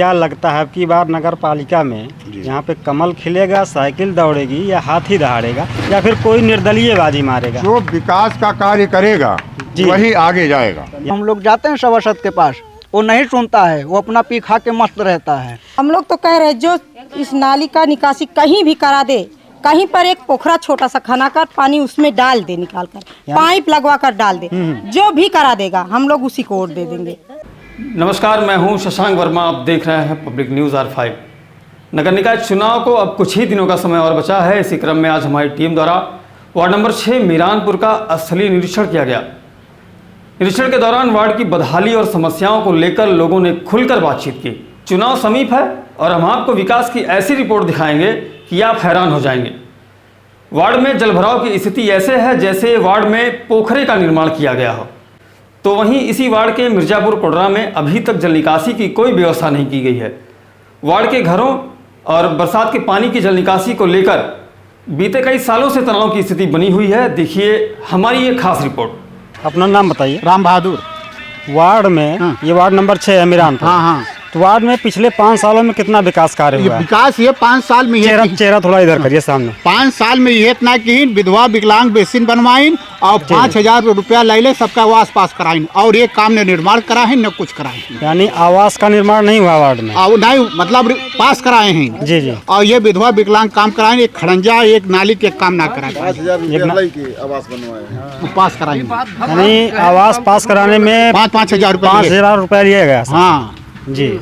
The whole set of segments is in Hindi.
क्या लगता है अब की बार नगर पालिका में यहाँ पे कमल खिलेगा, साइकिल दौड़ेगी, या हाथी दहाड़ेगा, या फिर कोई निर्दलीय बाजी मारेगा? जो विकास का कार्य करेगा वही आगे जाएगा। हम लोग जाते हैं सभासद के पास, वो नहीं सुनता है, वो अपना पी खा के मस्त रहता है। हम लोग तो कह रहे हैं जो इस नाली का निकासी कहीं भी करा दे, कहीं पर एक पोखरा छोटा सा खनाकर पानी उसमें डाल दे, निकाल कर पाइप लगवा कर डाल दे, जो भी करा देगा हम लोग उसी को वोट दे देंगे। नमस्कार, मैं हूं शशांक वर्मा, आप देख रहे हैं पब्लिक न्यूज़ R5। नगर निकाय चुनाव को अब कुछ ही दिनों का समय और बचा है। इसी क्रम में आज हमारी टीम द्वारा वार्ड नंबर 6 मीरानपुर का स्थलीय निरीक्षण किया गया। निरीक्षण के दौरान वार्ड की बदहाली और समस्याओं को लेकर लोगों ने खुलकर बातचीत की। चुनाव समीप है और हम आपको विकास की ऐसी रिपोर्ट दिखाएंगे कि आप हैरान हो जाएंगे। वार्ड में जलभराव की स्थिति ऐसे है जैसे वार्ड में पोखरे का निर्माण किया गया हो। तो वहीं इसी वार्ड के मिर्जापुर कोडरा में अभी तक जल निकासी की कोई व्यवस्था नहीं की गई है। वार्ड के घरों और बरसात के पानी की जल निकासी को लेकर बीते कई सालों से तनाव की स्थिति बनी हुई है। देखिए हमारी ये खास रिपोर्ट। अपना नाम बताइए। राम बहादुर। वार्ड में ये वार्ड नंबर 6 है मीरानपुर। हाँ। तो वार्ड में पिछले 5 सालों में कितना विकास कार्य हुआ है? विकास ये 5 साल में चेहरा थोड़ा इधर करिए सामने। 5 साल में ये इतना की विधवा विकलांग बेसिन बनवाइन और 5,000 रुपया ले ले सबका आवास पास कराइन, और एक काम ने निर्माण करा है न कुछ कराए। यानी आवास का निर्माण नहीं हुआ वार्ड में? नहीं, मतलब पास कराए हैं। जी। और ये विधवा विकलांग काम कराए, एक खड़ंजा एक नाली के काम ना कराए, 5,000 आवास बनवाए, पास कराए। यानी आवास पास कराने में 5,000 रुपया 5,000 रुपया लिया गया। हाँ जी।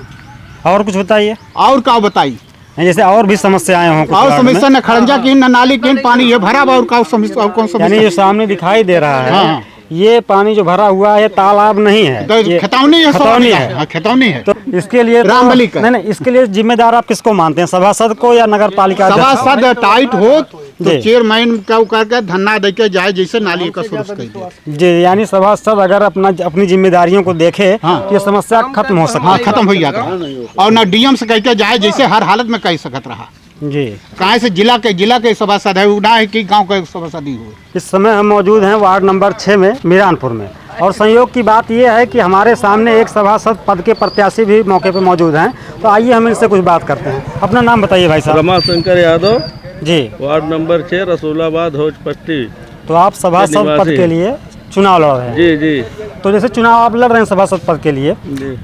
और कुछ बताइए। और क्या बताई? जैसे और भी समस्याएं हों? और समस्या न खड़ंजा की न नाली की पानी ये भरा और का समस्या, और कौन समस्या? यानी जो सामने दिखाई दे रहा है हाँ। ये पानी जो भरा हुआ है तालाब नहीं है, खतौनी है। खतौनी है। खतौनी है। तो इसके लिए रामबली का नहीं, इसके लिए जिम्मेदार आप किसको मानते हैं, सभासद को या नगर पालिका? सभासद टाइट हो तो चेयरमैन का करके धन्ना दे के जाए, जैसे नाली का शुरू कर दे। जी, यानी सभासद अगर अपनी जिम्मेदारियों को देखे तो ये समस्या खत्म हो सकती है। खत्म हो जाता है। और न डीएम से कह के जाए, जैसे हर हालत में कह सकत रहा जी। कहाँ से जिला के सभासद है, ना है कि गाँव के सभासद ही हो। इस समय हम मौजूद हैं वार्ड नंबर 6 में मीरानपुर में, और संयोग की बात यह है कि हमारे सामने एक सभासद पद के प्रत्याशी भी मौके पर मौजूद हैं। तो आइए हम इनसे कुछ बात करते हैं। अपना नाम बताइए भाई साहब। Ramashankar Yadav ji, ward number 6 Rasulabad हौजपट्टी। तो आप सभासद पद के लिए चुनाव लड़ रहे हैं? जी। तो जैसे चुनाव आप लड़ रहे हैं सभासद पद के लिए,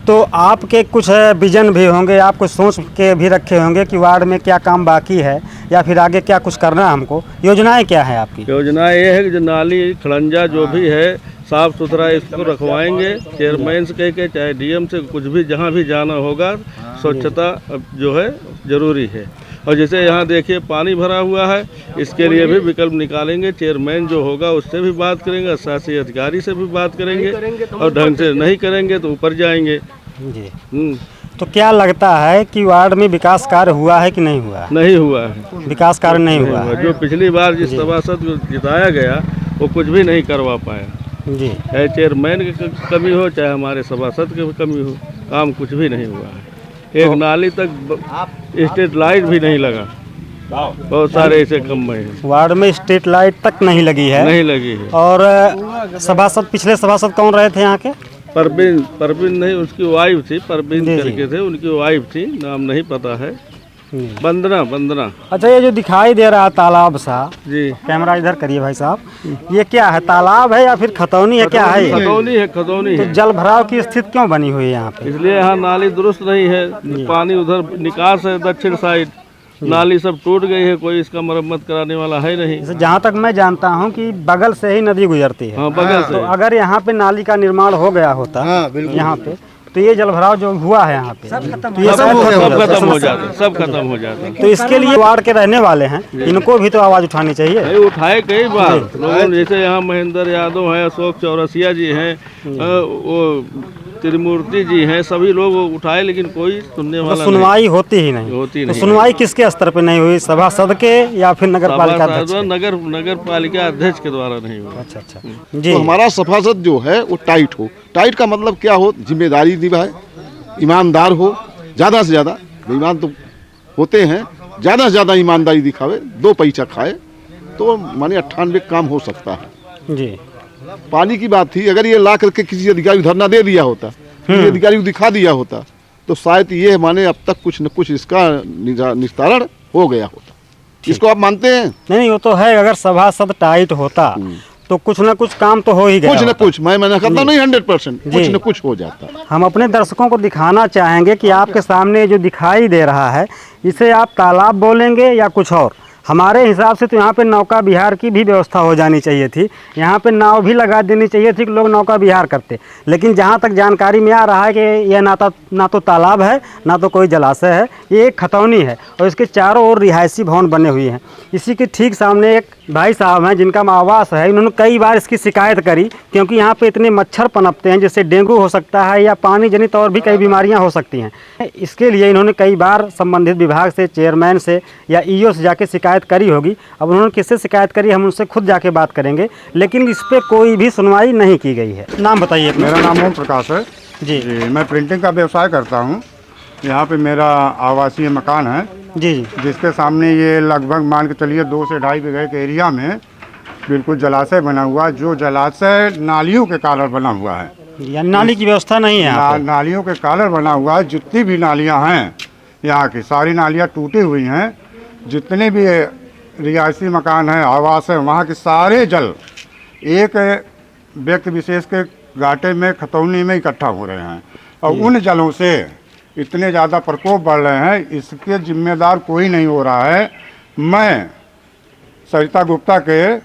तो आपके कुछ विजन भी होंगे, आप कुछ सोच के भी रखे होंगे कि वार्ड में क्या काम बाकी है या फिर आगे क्या कुछ करना है हमको। योजनाएं क्या है आपकी? योजना ये है कि जो नाली खड़ंजा जो भी है साफ सुथरा इसको रखवाएंगे, चेयरमैन से कह के चाहे डीएम से, कुछ भी जहाँ भी जाना होगा स्वच्छता जो है जरूरी है। और जैसे यहाँ देखिए पानी भरा हुआ है, इसके लिए भी विकल्प निकालेंगे। चेयरमैन जो होगा उससे भी बात करेंगे, शासी अधिकारी से भी बात करेंगे, और ढंग से नहीं करेंगे तो ऊपर जाएंगे जी। तो क्या लगता है कि वार्ड में विकास कार्य हुआ है कि नहीं हुआ? नहीं हुआ है, विकास कार्य नहीं हुआ है। जो पिछली बार जिस सभासद को जिताया गया वो कुछ भी नहीं करवा पाया जी। चाहे चेयरमैन की कमी हो चाहे हमारे सभासद की कमी हो, काम कुछ भी नहीं हुआ है। एक नाली तक स्ट्रीट लाइट भी नहीं लगा, बहुत सारे ऐसे कम हैं। वार्ड में स्ट्रीट लाइट तक नहीं लगी है? नहीं लगी है। और सभासद, पिछले सभासद कौन रहे थे यहाँ के? परवीन नहीं, उसकी वाइफ थी, परवीन करके थे, उनकी वाइफ थी, नाम नहीं पता है। बंदना। अच्छा, ये जो दिखाई दे रहा है तालाब सा जी, कैमरा इधर करिए भाई साहब, ये क्या है, तालाब है या फिर खतौनी है? क्या है? खतौनी है। तो जल भराव की स्थिति क्यों बनी हुई है यहाँ पे? इसलिए यहाँ नाली दुरुस्त नहीं है, पानी उधर निकास है दक्षिण साइड, नाली सब टूट गई है, कोई इसका मरम्मत कराने वाला है नहीं। जहाँ तक मैं जानता हूँ कि बगल से ही नदी गुजरती है। बगल से। तो अगर यहाँ पे नाली का निर्माण हो गया होता यहाँ पे, तो ये जलभराव जो हुआ है यहाँ पे सब खत्म हो जाता। तो इसके लिए वार्ड के रहने वाले हैं, इनको भी तो आवाज उठानी चाहिए। उठाए कई बार लोगों, जैसे यहाँ महेंद्र यादव है, अशोक चौरसिया जी हैं, वो त्रिमूर्ति जी हैं, सभी लोग उठाए, लेकिन कोई सुनने वाला सुनवाई होती ही नहीं। तो सुनवाई किसके स्तर पे नहीं हुई, सभासद के या फिर नगर पालिका अध्यक्ष? नगर पालिका अध्यक्ष के द्वारा नहीं हुआ। अच्छा जी। तो हमारा सभासद जो है वो टाइट हो। टाइट का मतलब क्या हो, जिम्मेदारी निभाए, ईमानदार हो, ज़्यादा से ज़्यादा, बेईमान तो होते हैं, ज़्यादा से ज़्यादा ईमानदारी दिखावे, 2 पैसा खाए, तो माने 98 काम हो सकता है जी। पानी की बात थी, अगर ये ला करके किसी अधिकारी को धरना दे दिया होता, किसी अधिकारी को दिखा दिया होता, तो शायद ये माने अब तक कुछ न कुछ इसका निस्तारण हो गया होता। इसको आप मानते हैं? नहीं, वो तो है, अगर सभासद टाइट होता तो कुछ ना कुछ काम तो हो ही गया कुछ न होता। कुछ, मैं कहता नहीं 100%, कुछ न कुछ हो जाता। हम अपने दर्शकों को दिखाना चाहेंगे कि आपके सामने जो दिखाई दे रहा है इसे आप तालाब बोलेंगे या कुछ और। हमारे हिसाब से तो यहाँ पे नौका विहार की भी व्यवस्था हो जानी चाहिए थी, यहाँ पे नाव भी लगा देनी चाहिए थी कि लोग नौका विहार करते। लेकिन जहाँ तक जानकारी में आ रहा है कि यह ना तो तालाब है ना तो कोई जलाशय है, ये एक खतौनी है और इसके चारों ओर रिहायशी भवन बने हुए हैं। इसी के ठीक सामने एक भाई साहब हैं जिनका आवास है, इन्होंने कई बार इसकी शिकायत करी क्योंकि यहाँ पे इतने मच्छर पनपते हैं जिससे डेंगू हो सकता है या पानी जनित और भी कई बीमारियाँ हो सकती हैं। इसके लिए इन्होंने कई बार संबंधित विभाग से, चेयरमैन से या ईओ से जाके शिकायत करी होगी। अब उन्होंने किससे शिकायत करी हम उनसे खुद जाके बात करेंगे, लेकिन इस पर कोई भी सुनवाई नहीं की गई है। नाम बताइए अपना। मेरा नाम ओम प्रकाश है जी। मैं प्रिंटिंग का व्यवसाय करता हूँ। यहाँ पे मेरा आवासीय मकान है जी। जिसके सामने ये लगभग मान के चलिए 2 से 2.5 बीघे के एरिया में बिल्कुल जलाशय बना हुआ, जो जलाशय नालियों के कारण बना हुआ है। यानी नाली की व्यवस्था नहीं है यहाँ पे। नालियों के कारण बना हुआ है। जितनी भी नालियाँ हैं यहाँ की सारी नालियाँ टूटी हुई हैं। जितने भी रिहायशी मकान हैं, आवास है, वहाँ के सारे जल एक व्यक्ति विशेष के घाटे में, खतौनी में इकट्ठा हो रहे हैं और उन जलों से इतने ज़्यादा प्रकोप बढ़ रहे हैं, इसके जिम्मेदार कोई नहीं हो रहा है। मैं सरिता गुप्ता के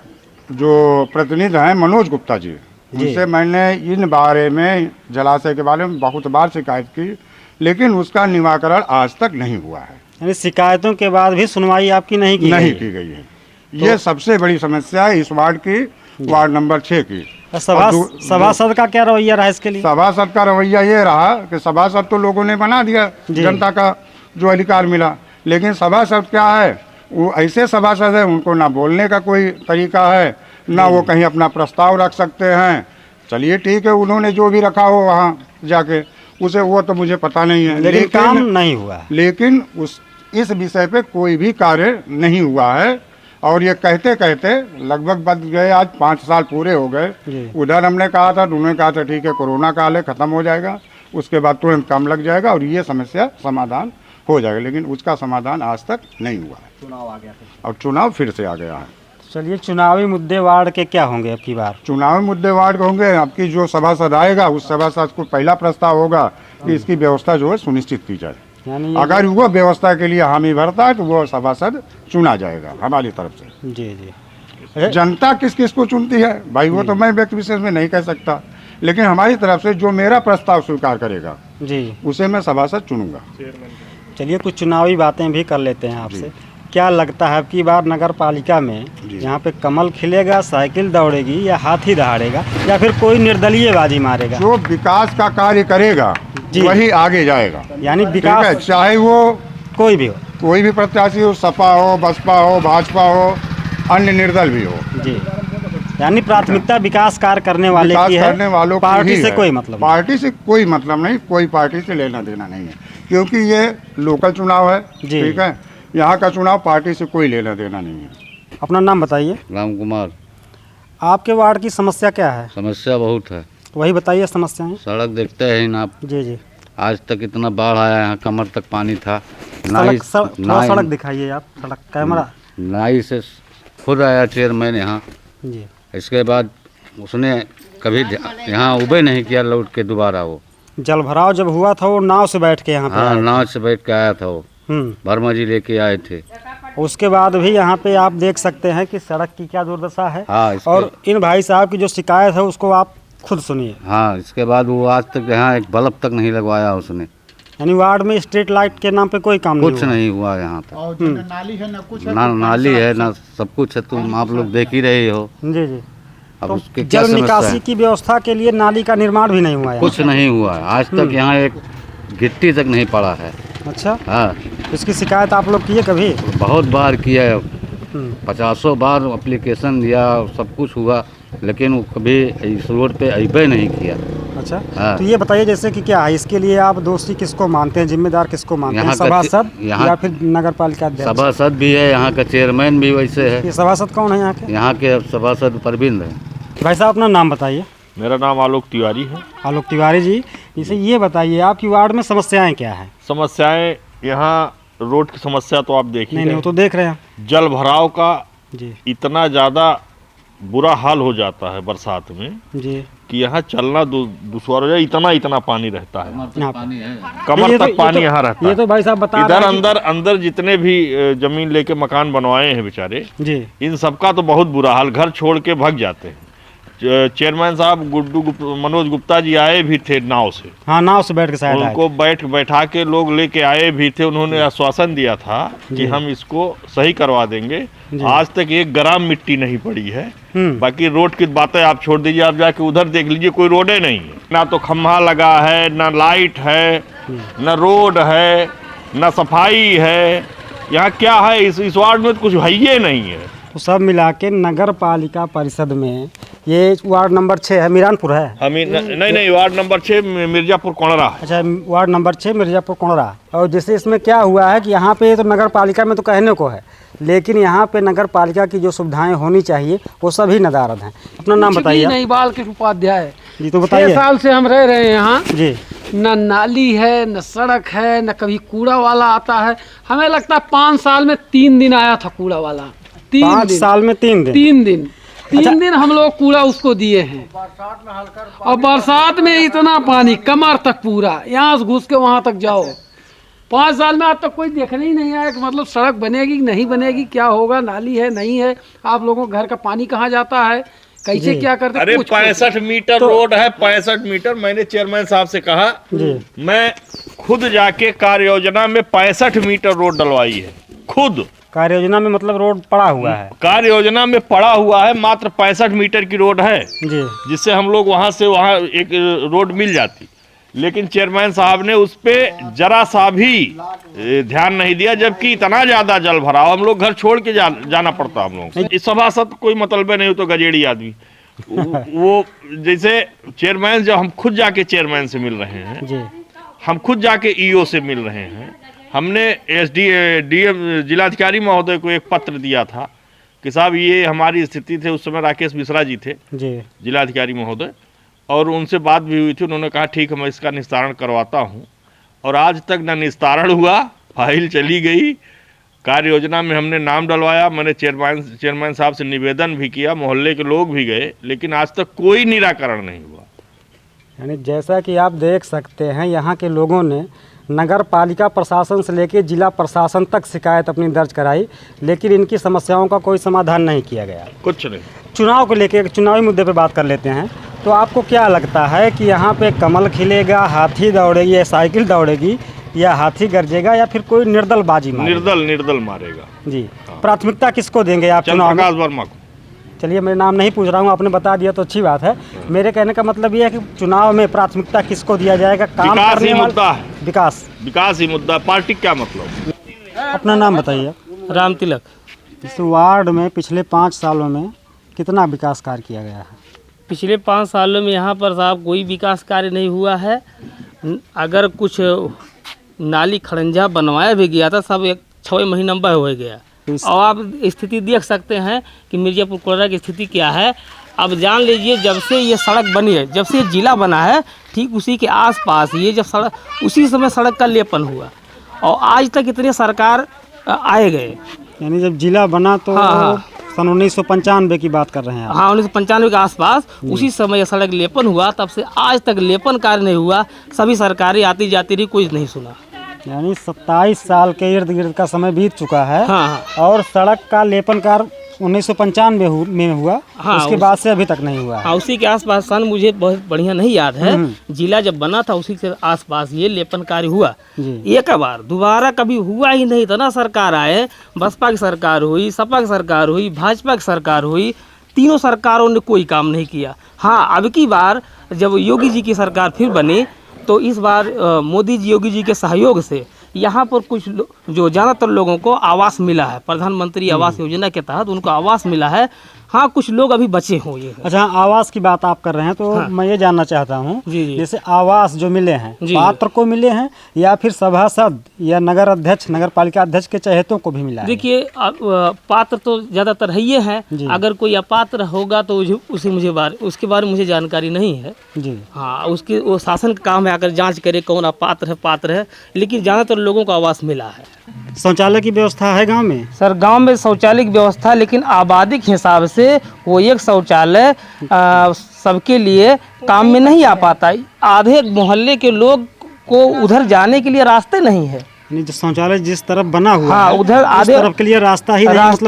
जो प्रतिनिधि हैं मनोज गुप्ता जी, उनसे मैंने इन बारे में, जलाशय के बारे में बहुत बार शिकायत की, लेकिन उसका निराकरण आज तक नहीं हुआ है। यानी शिकायतों के बाद भी सुनवाई आपकी नहीं की गई है। ये सबसे बड़ी समस्या है इस वार्ड की, वार्ड नंबर 6 की। सभासद का क्या रवैया रहा इसके लिए? सभासद का रवैया ये रहा कि सभासद तो लोगों ने बना दिया, जनता का जो अधिकार मिला, लेकिन सभासद क्या है, वो ऐसे सभासद है उनको ना बोलने का कोई तरीका है, ना वो कहीं अपना प्रस्ताव रख सकते हैं। चलिए ठीक है, उन्होंने जो भी रखा हो वहाँ जाके उसे, वो तो मुझे पता नहीं है, लेकिन काम नहीं हुआ। लेकिन इस विषय पे कोई भी कार्य नहीं हुआ है। और ये कहते कहते लगभग बच गए, आज 5 साल पूरे हो गए। उधर हमने कहा था, उन्होंने कहा था ठीक है कोरोना काल है, ख़त्म हो जाएगा, उसके बाद तुरंत काम लग जाएगा और ये समस्या समाधान हो जाएगा, लेकिन उसका समाधान आज तक नहीं हुआ है। चुनाव आ गया था और चुनाव फिर से आ गया है। चलिए, चुनावी मुद्दे वार्ड के क्या होंगे अब की बार? चुनावी मुद्दे वार्ड के होंगे, अब की जो सभासद आएगा उस सभासद को पहला प्रस्ताव होगा कि इसकी व्यवस्था जो है सुनिश्चित की जाए। यानी अगर वो व्यवस्था के लिए हामी भरता है तो वो सभासद चुना जाएगा हमारी तरफ से। जी जी। जनता किस किस को चुनती है भाई, वो तो मैं व्यक्ति विशेष में नहीं कह सकता, लेकिन हमारी तरफ से जो मेरा प्रस्ताव स्वीकार करेगा जी, उसे मैं सभासद चुनूंगा। चलिए, कुछ चुनावी बातें भी कर लेते हैं आपसे। क्या लगता है अब की बार नगर पालिका में यहाँ पे कमल खिलेगा, साइकिल दौड़ेगी या हाथी दहाड़ेगा या फिर कोई निर्दलीय बाजी मारेगा? जो विकास का कार्य करेगा वही आगे जाएगा। यानी विकास, चाहे वो कोई भी हो, कोई भी प्रत्याशी हो, सपा हो, बसपा हो, भाजपा हो, अन्य निर्दल भी हो जी। यानी प्राथमिकता विकास कार्य करने वाले की है, करने वालों की पार्टी ही से है। कोई मतलब पार्टी से कोई मतलब नहीं, कोई पार्टी से लेना देना नहीं है, क्योंकि ये लोकल चुनाव है। ठीक है, यहाँ का चुनाव पार्टी से कोई लेना देना नहीं है। अपना नाम बताइए। राम कुमार। आपके वार्ड की समस्या क्या है? समस्या बहुत है। वही बताइए समस्याएं। सड़क देखते हैं ना आप? जी जी। आज तक इतना बाढ़ आया, यहाँ कमर तक पानी था। सड़क दिखाइए आप, सड़क कैमरा। नाई से खुद आया चेयरमैन यहाँ जी, इसके बाद उसने कभी यहाँ उबे नहीं किया लौट के दोबारा। वो जल भराव जब हुआ था वो नाव से बैठ के यहाँ पे? हाँ, नाव से बैठ के आया था वो, वर्मा जी लेके आए थे। उसके बाद भी यहाँ पे आप देख सकते हैं कि सड़क की क्या दुर्दशा है। हाँ, और इन भाई साहब की जो शिकायत है उसको आप खुद सुनिए। हाँ, इसके बाद वो आज तक यहाँ एक बल्ब तक नहीं लगवाया उसने। यानी वार्ड में स्ट्रीट लाइट के नाम पे कोई काम कुछ नहीं हुआ यहाँ तक। और ना नाली है, ना कुछ है, ना नाली है, ना सब कुछ है, तुम आप लोग देख ही रहे हो। जी जी। अब तो उसके क्या जल निकासी समस्या है? की व्यवस्था के लिए नाली का निर्माण भी नहीं हुआ है? कुछ नहीं हुआ है आज तक, यहाँ एक गिट्टी तक नहीं पड़ा है। अच्छा, हाँ, इसकी शिकायत आप लोग किए कभी? बहुत बार किया है, 50 बार एप्लीकेशन दिया, सब कुछ हुआ, लेकिन वो कभी इस रोड पे अइबे नहीं किया। अच्छा, हाँ। तो ये बताइए जैसे कि क्या है इसके लिए आप दोषी किसको मानते हैं, जिम्मेदार किसको मानते हैं? यहाँ का सभासद यहाँ या फिर नगर पालिका अध्यक्ष? सभासद भी है, यहाँ का चेयरमैन भी वैसे है। ये सभासद कौन है यहाँ के? यहाँ के सभासद परवीन है। भाई साहब अपना नाम बताइए। मेरा नाम आलोक तिवारी है। आलोक तिवारी जी, इसे ये बताइए आपकी वार्ड में समस्याएं क्या है? समस्याएं यहाँ रोड की समस्या तो आप देख नहीं, वो तो देख रहे हैं। जल भराव का जी इतना ज़्यादा बुरा हाल हो जाता है बरसात में जी कि यहाँ चलना दुश्वार हो जाए, इतना पानी रहता है, कमर ये तक पानी यहाँ रहता है। ये तो भाई साहब बता इधर रहे हैं अंदर जितने भी जमीन लेके मकान बनवाए हैं बेचारे, जी इन सबका तो बहुत बुरा हाल, घर छोड़ के भाग जाते हैं। चेयरमैन साहब मनोज गुप्ता जी आए भी थे नाव से, हाँ नाव से बैठ के शायद उनको बैठा के लोग लेके आए भी थे। उन्होंने आश्वासन दिया था कि हम इसको सही करवा देंगे। आज तक 1 ग्राम मिट्टी नहीं पड़ी है। बाकी रोड की बातें आप छोड़ दीजिए, आप जाके उधर देख लीजिए, कोई रोडे नहीं है। ना तो खम्भा लगा है, ना लाइट है, ना रोड है, ना सफाई है। यहाँ क्या है, इस वार्ड में तो कुछ है ही नहीं है। तो सब मिला के नगर पालिका परिषद में ये वार्ड नंबर 6 है, मीरानपुर है। नहीं, वार्ड नंबर 6 मिर्जापुर कोणरा। अच्छा, वार्ड नंबर 6 मिर्जापुर कोणरा। और जैसे इसमें क्या हुआ है कि यहाँ पे तो नगर पालिका में तो कहने को है, लेकिन यहाँ पे नगर पालिका की जो सुविधाएं होनी चाहिए वो सभी नदारद हैं। अपना नाम बताइए। नहीं, बाल के उपाध्याय जी, तो बताइए। 6 साल से हम रह रहे हैं यहाँ जी। न नाली है, न सड़क है, न कभी कूड़ा वाला आता है। हमें लगता है 5 साल में 3 दिन आया था कूड़ा वाला। 5 साल में 3 दिन? 3 दिन। 3 दिन हम लोग कूड़ा उसको दिए हैं। और बरसात में इतना पानी कमर तक पूरा, यहाँ से घुस के वहाँ तक जाओ। 5 साल में आज तक कोई देखने ही नहीं आया कि मतलब सड़क बनेगी नहीं बनेगी, क्या होगा, नाली है नहीं है, आप लोगों के घर का पानी कहाँ जाता है, कैसे क्या करते। अरे 65 मीटर रोड है, 65 मीटर। मैंने चेयरमैन साहब से कहा, मैं खुद जाके कार्य योजना में 65 मीटर रोड डलवाई है। खुद कार्य योजना में मतलब रोड पड़ा हुआ है? कार्य योजना में पड़ा हुआ है, मात्र 65 मीटर की रोड है जी, जिससे हम लोग वहां से वहां एक रोड मिल जाती। लेकिन चेयरमैन साहब ने उस पे जरा सा भी ध्यान नहीं दिया, जबकि इतना ज्यादा जल भराव, हम लोग घर छोड़ के जाना पड़ता हम लोग। इस सभासद कोई मतलब नहीं हो तो गजेड़ी आदमी वो जैसे चेयरमैन, जब हम खुद जाके चेयरमैन से मिल रहे हैं जी, हम खुद जाके ईओ से मिल रहे हैं। हमने डीएम जिलाधिकारी महोदय को एक पत्र दिया था कि साहब ये हमारी स्थिति थे। उस समय राकेश मिश्रा जी थे जिलाधिकारी महोदय, और उनसे बात भी हुई थी। उन्होंने कहा ठीक है, मैं इसका निस्तारण करवाता हूं। और आज तक न निस्तारण हुआ, फाइल चली गई। कार्य योजना में हमने नाम डलवाया, मैंने चेयरमैन साहब से निवेदन भी किया, मोहल्ले के लोग भी गए, लेकिन आज तक कोई निराकरण नहीं हुआ। यानी जैसा कि आप देख सकते हैं, यहाँ के लोगों ने नगर पालिका प्रशासन से लेकर जिला प्रशासन तक शिकायत अपनी दर्ज कराई, लेकिन इनकी समस्याओं का कोई समाधान नहीं किया गया। कुछ नहीं। चुनाव को लेकर चुनावी मुद्दे पे बात कर लेते हैं। तो आपको क्या लगता है कि यहाँ पे कमल खिलेगा, हाथी दौड़ेगी या साइकिल दौड़ेगी, या हाथी गरजेगा, या फिर कोई निर्दल बाजी मारेगा? निर्दल मारेगा जी। प्राथमिकता किसको देंगे आप चुनाव में? वर्मा को। चलिए, मैं नाम नहीं पूछ रहा हूँ, आपने बता दिया तो अच्छी बात है। मेरे कहने का मतलब ये है कि चुनाव में प्राथमिकता किसको दिया जाएगा? काम करने वाला, विकास ही मुद्दा। पार्टी क्या मतलब? अपना नाम बताइए। राम तिलक। इस वार्ड में पिछले 5 सालों में कितना विकास कार्य किया गया है? पिछले 5 सालों में यहाँ पर साहब कोई विकास कार्य नहीं हुआ है। अगर कुछ नाली खड़ंजा बनवाया भी गया था, सब 6 महीना में हो गया। और आप स्थिति देख सकते हैं कि मिर्जापुर कोणरा की स्थिति क्या है। अब जान लीजिए, जब से ये सड़क बनी है, जब से ये जिला बना है, ठीक उसी के आसपास ये जब सड़क, उसी समय सड़क का लेपन हुआ, और आज तक इतने सरकार आए गए। यानी जब जिला बना तो सन 1995 की बात कर रहे हैं आप? हाँ, 1995 के आसपास उसी समय यह सड़क लेपन हुआ, तब से आज तक लेपन कार्य नहीं हुआ। सभी सरकारें आती जाती रही, कुछ नहीं सुना। यानी 27 साल के इर्द गिर्द का समय बीत चुका है। हाँ। और सड़क का लेपन कार्य 1995 में हुआ। हाँ, उसके बाद से अभी तक नहीं हुआ है। हाँ, उसी के आसपास सन मुझे बहुत बढ़िया नहीं याद है, जिला जब बना था उसी के आसपास ये लेपन कार्य हुआ। एक बार दोबारा कभी हुआ ही नहीं था ना। सरकार आए, बसपा की सरकार हुई, सपा की सरकार हुई, भाजपा की सरकार हुई, तीनों सरकारों ने कोई काम नहीं किया। हाँ, अब की बार जब योगी जी की सरकार फिर बनी, तो इस बार मोदी जी, योगी जी के सहयोग से यहाँ पर कुछ जो ज़्यादातर लोगों को आवास मिला है। प्रधानमंत्री आवास योजना के तहत उनको आवास मिला है। हाँ कुछ लोग अभी बचे हों ये। अच्छा, आवास की बात आप कर रहे हैं तो मैं ये जानना चाहता हूँ, जैसे आवास जो मिले हैं पात्र को मिले हैं या फिर सभासद या नगर अध्यक्ष, नगर पालिका अध्यक्ष के चहेतों को भी मिला है? देखिए पात्र तो ज्यादातर है ये हैं, अगर कोई अपात्र होगा तो उसके बारे में मुझे जानकारी नहीं है जी। हाँ, उसके वो शासन का काम है अगर जांच करे कौन अपात्र है, लेकिन ज्यादातर लोगों को आवास मिला है। शौचालय की व्यवस्था है गांव में? सर गांव में शौचालय की व्यवस्था, लेकिन आबादी के हिसाब से वो एक शौचालय सबके लिए काम में नहीं आ पाता। आधे मोहल्ले के लोग को उधर जाने के लिए रास्ते नहीं है। जो शौचालय जिस तरफ बना हुआ हाँ, है उधर आधे तरफ के लिए रास्ता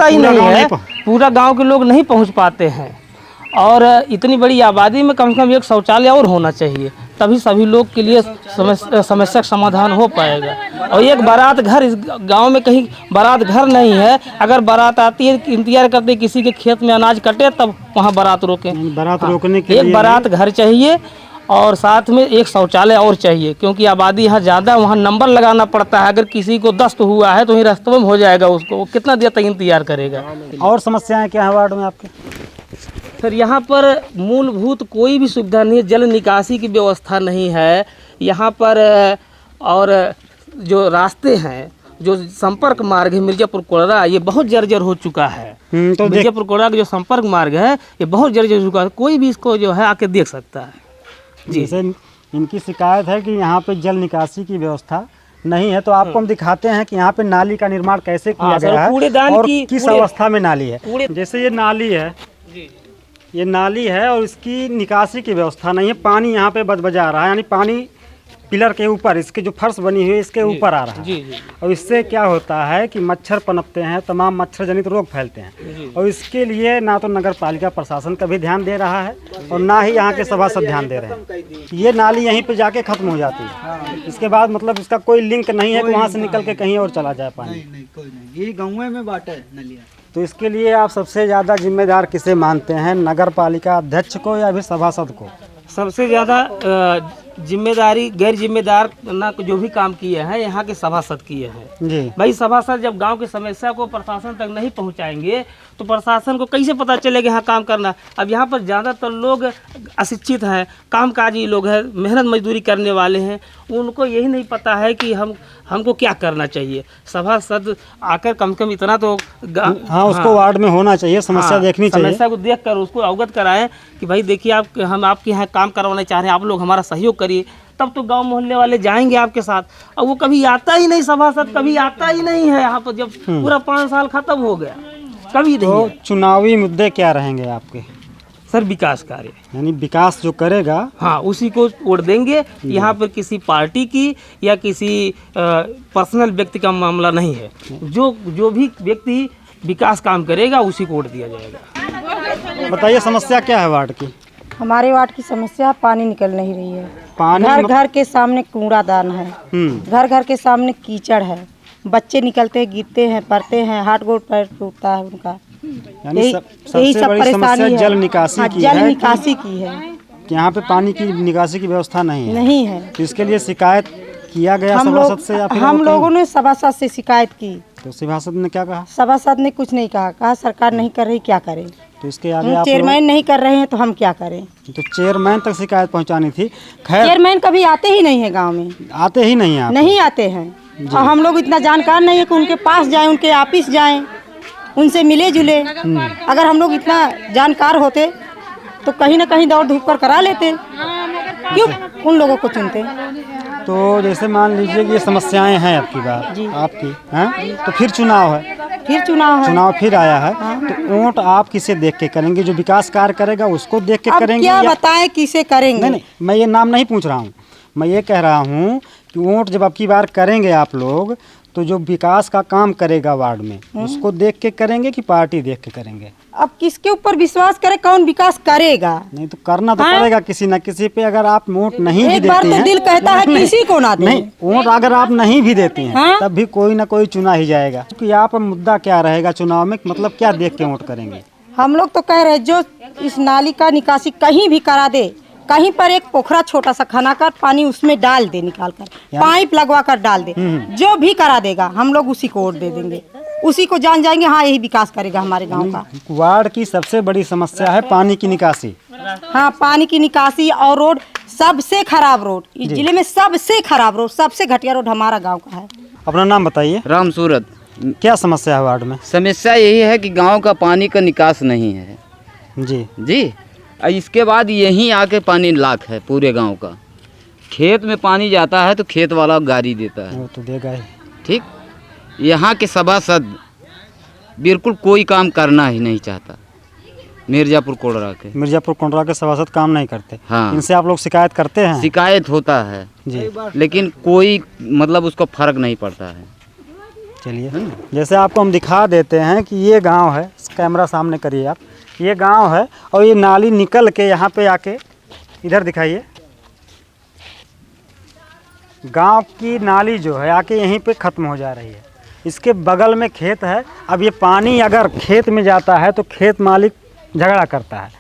ही नहीं है, पूरा गाँव के लोग नहीं पहुँच पाते हैं। और इतनी बड़ी आबादी में कम से कम एक शौचालय और होना चाहिए, तभी सभी लोग के लिए समस्या का समाधान हो पाएगा। और एक बारात घर, इस गांव में कहीं बारात घर नहीं है, अगर बारात आती है इंतजार करते किसी के खेत में अनाज कटे तब वहाँ बारात रोकें। बारात रोकने के लिए एक बारात घर चाहिए और साथ में एक शौचालय और चाहिए, क्योंकि आबादी यहाँ ज़्यादा, वहाँ नंबर लगाना पड़ता है। अगर किसी को दस्त हुआ है तो वहीं रास्ते में हो जाएगा, उसको वो कितना देर तक इंतजार करेगा। और समस्याएं क्या है वार्ड में आपके? फिर यहाँ पर मूलभूत कोई भी सुविधा नहीं है, जल निकासी की व्यवस्था नहीं है यहाँ पर। और जो रास्ते हैं, जो संपर्क मार्ग है मिर्जापुर कोड़रा, ये बहुत जर्जर हो चुका है। तो मिर्जापुर कोड़रा का जो संपर्क मार्ग है ये बहुत जर्जर हो चुका है, कोई भी इसको जो है आके देख सकता है जी। जैसे इनकी शिकायत है कि यहाँ पे जल निकासी की व्यवस्था नहीं है, तो आपको हम दिखाते हैं कि यहाँ पे नाली का निर्माण कैसे किया गया है और किस अवस्था में नाली है। जैसे ये नाली है, ये नाली है और इसकी निकासी की व्यवस्था नहीं है। पानी यहाँ पे बजा रहा है, यानी पानी पिलर के ऊपर, इसके जो फर्श बनी हुई है इसके ऊपर आ रहा है। और इससे क्या होता है कि मच्छर पनपते हैं, तमाम मच्छर जनित रोग फैलते हैं। और इसके लिए ना तो नगर पालिका प्रशासन कभी ध्यान दे रहा है और ना ही यहाँ के सभासद ध्यान दे रहे हैं। ये नाली यहीं पे जाके खत्म हो जाती है, इसके बाद मतलब इसका कोई लिंक नहीं है कि वहाँ से निकल के कहीं और चला जाए पानी। ये गाँव में बाटा है नलिया। तो इसके लिए आप सबसे ज़्यादा जिम्मेदार किसे मानते हैं, नगर पालिका अध्यक्ष को या फिर सभासद को? सबसे ज़्यादा जिम्मेदारी गैर जिम्मेदार ना जो भी काम किए हैं यहाँ के सभासद किए हैं जी। भाई सभासद जब गांव की समस्या को प्रशासन तक नहीं पहुंचाएंगे तो प्रशासन को कैसे पता चलेगा यहाँ काम करना। अब यहाँ पर ज़्यादातर लोग अशिक्षित हैं, कामकाजी लोग हैं, मेहनत मजदूरी करने वाले हैं, उनको यही नहीं पता है कि हमको क्या करना चाहिए। सभासद आकर कम से कम इतना तो हाँ उसको वार्ड में होना चाहिए, समस्या देखनी चाहिए, समस्या को देख कर उसको अवगत कराएं कि भाई देखिए आप, हम आपके यहाँ काम करवाना चाह रहे हैं, आप लोग हमारा सहयोग करिए, तब तो गांव मोहल्ले वाले जाएंगे आपके साथ। अब वो कभी आता ही नहीं, सभासद कभी आता ही नहीं है यहाँ पर, जब पूरा 5 साल खत्म हो गया कभी नहीं। तो चुनावी मुद्दे क्या रहेंगे आपके? सर विकास कार्य, यानी विकास जो करेगा हाँ उसी को वोट देंगे। यहाँ पर किसी पार्टी की या किसी पर्सनल व्यक्ति का मामला नहीं है, जो भी व्यक्ति विकास काम करेगा उसी को वोट दिया जाएगा। बताइए समस्या क्या है वार्ड की? हमारे वार्ड की समस्या पानी निकल नहीं रही है। पानी घर घर के सामने कूड़ादान है, घर घर के सामने कीचड़ है, बच्चे निकलते हैं, गिरते हैं, पड़ते हैं, हाथ गोड़ पैर टूटता है उनका। यही सब परेशानी है। जल निकासी की जल निकासी की है, यहाँ पे पानी की निकासी की व्यवस्था नहीं है। तो इसके लिए शिकायत किया गया सभासद से या फिर हम लोगों ने सभासद से शिकायत की तो सभासद ने क्या कहा? सभासद ने कुछ नहीं कहा सरकार नहीं कर रही, क्या करें। तो इसके आगे आप चेयरमैन नहीं कर रहे हैं तो हम क्या करें। तो चेयरमैन तक शिकायत पहुंचानी थी। खैर चेयरमैन कभी आते ही नहीं है गांव में, आते ही नहीं है, नहीं आते हैं। और हम लोग इतना जानकार नहीं है कि उनके पास जाएं, उनके ऑफिस जाएं, उनसे मिले जुले। अगर हम लोग इतना जानकार होते तो कहीं ना कहीं दौड़ धूप कर करा लेते, क्यों उन लोगों को चुनते। तो जैसे मान लीजिए कि ये समस्याएं हैं आपकी बात आपकी हैं, तो फिर चुनाव है, चुनाव फिर आया है। तो वोट आप किसे देख के करेंगे? जो विकास कार्य करेगा उसको देख के करेंगे? क्या बताएं किसे करेंगे? नहीं, मैं ये नाम नहीं पूछ रहा हूँ, मैं ये कह रहा हूँ कि वोट जब अब की बार करेंगे आप लोग तो जो विकास का काम करेगा वार्ड में उसको देख के करेंगे कि पार्टी देख के करेंगे? अब किसके ऊपर विश्वास करे, कौन विकास करेगा? नहीं तो करना तो पड़ेगा किसी न किसी पे। अगर आप वोट नहीं भी देती हैं, तो दिल कहता है किसी को ना दे। नहीं, वोट अगर आप नहीं भी देती हैं तब भी कोई ना कोई चुना ही जाएगा। क्योंकि यहाँ पर मुद्दा क्या रहेगा चुनाव में, मतलब क्या देख के वोट करेंगे? हम लोग तो कह रहे हैं जो इस नाली का निकासी कहीं भी करा दे, कहीं पर एक पोखरा छोटा सा खना कर पानी उसमें डाल दे, निकाल कर पाइप लगवा कर डाल दे, जो भी करा देगा हम लोग उसी को वोट दे देंगे। उसी को जान जाएंगे हाँ यही विकास करेगा हमारे गांव का। वार्ड की सबसे बड़ी समस्या है पानी की निकासी। हाँ, पानी की निकासी और रोड, सबसे खराब रोड इस जिले में, सबसे खराब रोड, सबसे घटिया रोड हमारा गांव का है। अपना नाम बताइए। राम सूरत। क्या समस्या है वार्ड में? समस्या यही है कि गांव का पानी का निकास नहीं है जी। और इसके बाद यहीं आके पानी लाख है पूरे गांव का। खेत में पानी जाता है तो खेत वाला गाड़ी देता है, वो तो देगा ही। ठीक। यहाँ के सभासद बिल्कुल कोई काम करना ही नहीं चाहता। मिर्जापुर कोंडरा के सभासद काम नहीं करते। हाँ। इनसे आप लोग शिकायत करते हैं? शिकायत होता है जी, लेकिन कोई मतलब उसको फर्क नहीं पड़ता है। चलिए, जैसे आपको हम दिखा देते हैं कि ये गांव है, कैमरा सामने करिए आप, ये गांव है और ये नाली निकल के यहाँ पे आके, इधर दिखाइए, गांव की नाली जो है आके यहीं पे ख़त्म हो जा रही है। इसके बगल में खेत है। अब ये पानी अगर खेत में जाता है तो खेत मालिक झगड़ा करता है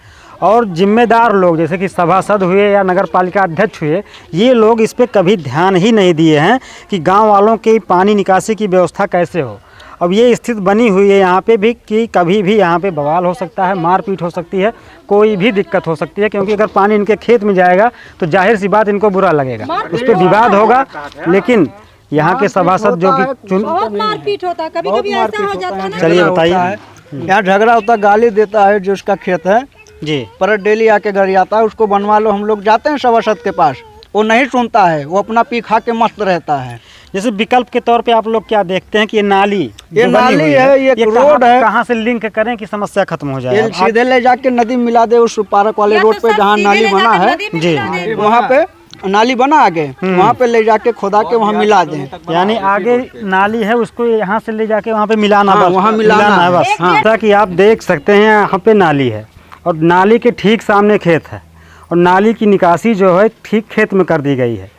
और जिम्मेदार लोग जैसे कि सभासद हुए या नगर पालिका अध्यक्ष हुए, ये लोग इस पे कभी ध्यान ही नहीं दिए हैं कि गांव वालों की पानी निकासी की व्यवस्था कैसे हो। अब ये स्थिति बनी हुई है यहाँ पे भी कि कभी भी यहाँ पे बवाल हो सकता है, मारपीट हो सकती है, कोई भी दिक्कत हो सकती है, क्योंकि अगर पानी इनके खेत में जाएगा तो जाहिर सी बात इनको बुरा लगेगा, उस पर विवाद होगा। लेकिन यहाँ के सभासद जो कि मारपीट होता है, कभी-कभी ऐसा हो जाता है ना। चलिए बताइए। यहाँ झगड़ा होता, गाली देता है जो उसका खेत है जी, पर डेली आके घर आता है, उसको बनवा लो। हम लोग जाते हैं सभासद के पास, वो नहीं सुनता है, वो अपना पी खा के मस्त रहता है। जैसे विकल्प के तौर पे आप लोग क्या देखते हैं कि ये नाली है, ये रोड है, कहाँ से लिंक करें कि समस्या खत्म हो जाए? सीधे ले जाके नदी मिला दे उस पार्क वाले रोड पे जहाँ नाली बना है जी, वहाँ पे नाली बना आगे, वहाँ पे ले जाके खुदा के वहाँ मिला दें। यानी आगे नाली है उसको यहाँ से ले जाके वहाँ पे मिलाना, हाँ, वहाँ मिलाना है बस। जैसा कि आप देख सकते हैं यहाँ पे नाली है और नाली के ठीक सामने खेत है और नाली की निकासी जो है ठीक खेत में कर दी गई है।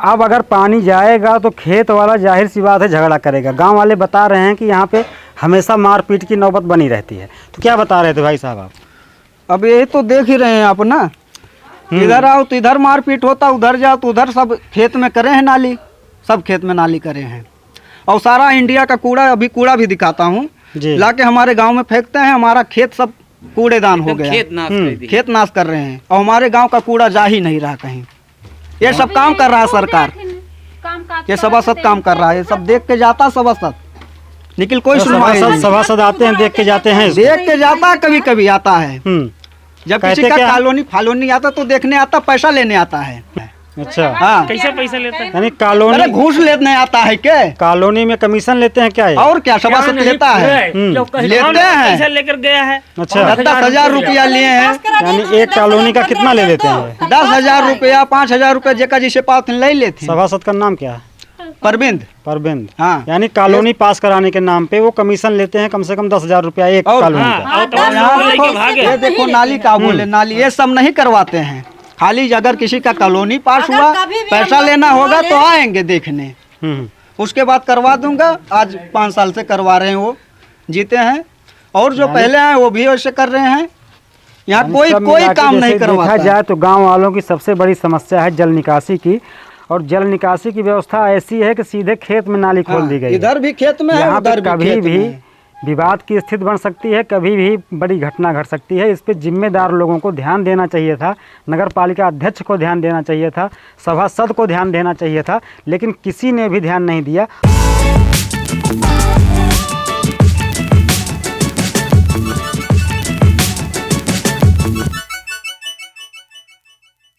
अब अगर पानी जाएगा तो खेत वाला जाहिर सी बात है झगड़ा करेगा। गांव वाले बता रहे हैं कि यहाँ पे हमेशा मारपीट की नौबत बनी रहती है। तो क्या बता रहे थे भाई साहब आप? अब यही तो देख ही रहे हैं आप ना, इधर आओ तो इधर मारपीट होता, उधर जाओ तो उधर। सब खेत में करे हैं नाली, सब खेत में नाली करे हैं। और सारा इंडिया का कूड़ा, अभी कूड़ा भी दिखाता हूँ, लाके हमारे गाँव में फेंकते हैं। हमारा खेत सब कूड़ेदान हो गया, खेत नाश कर रहे हैं और हमारे गाँव का कूड़ा जा ही नहीं रहा कहीं। ये सब काम कर रहा है सरकार, ये सभासद काम कर रहा है, ये सब देख के जाता सभासद, लेकिन कोई सुनवाई नहीं। सभासद आते हैं, देख के जाते हैं, देख के जाता है, कभी कभी आता है। जब किसी का कॉलोनी आता तो देखने आता, पैसा लेने आता है। अच्छा, हाँ, कैसे पैसा लेता है? यानी कॉलोनी घूस लेने आता है क्या? कॉलोनी में कमीशन लेते हैं क्या? और क्या सभासद लेता है, लेते हैं, पैसा लेकर गया है। अच्छा, 10,000 रुपया लिए हैं। यानी एक कॉलोनी का कितना ले लेते हैं? 10,000 रुपया, 5,000 रुपया, जेका जिसे पास ले लेते हैं। सभासद का नाम क्या है? परबिंद। हाँ, यानी कॉलोनी पास कराने के नाम पे वो कमीशन लेते हैं कम से कम 10,000 रुपया एक कॉलोनी का। ये देखो नाली का बोले, नाली ये सब नहीं करवाते हैं। खाली अगर किसी का कॉलोनी पास हुआ, पैसा लेना होगा तो आएंगे देखने, उसके बाद करवा दूंगा। आज 5 साल से करवा रहे हैं, वो जीते हैं। और जो पहले आए वो भी वैसे कर रहे हैं। यहाँ कोई काम नहीं करवाता। देखा जाए तो गांव वालों की सबसे बड़ी समस्या है जल निकासी की, और जल निकासी की व्यवस्था ऐसी है कि सीधे खेत में नाली खोल दी गई है। इधर भी खेत में है, यहाँ पे उधर कभी भी विवाद की स्थिति बन सकती है, कभी भी बड़ी घटना घट सकती है। इस पे जिम्मेदार लोगों को ध्यान देना चाहिए था, नगर पालिका अध्यक्ष को ध्यान देना चाहिए था, सभासद को ध्यान देना चाहिए था, लेकिन किसी ने भी ध्यान नहीं दिया।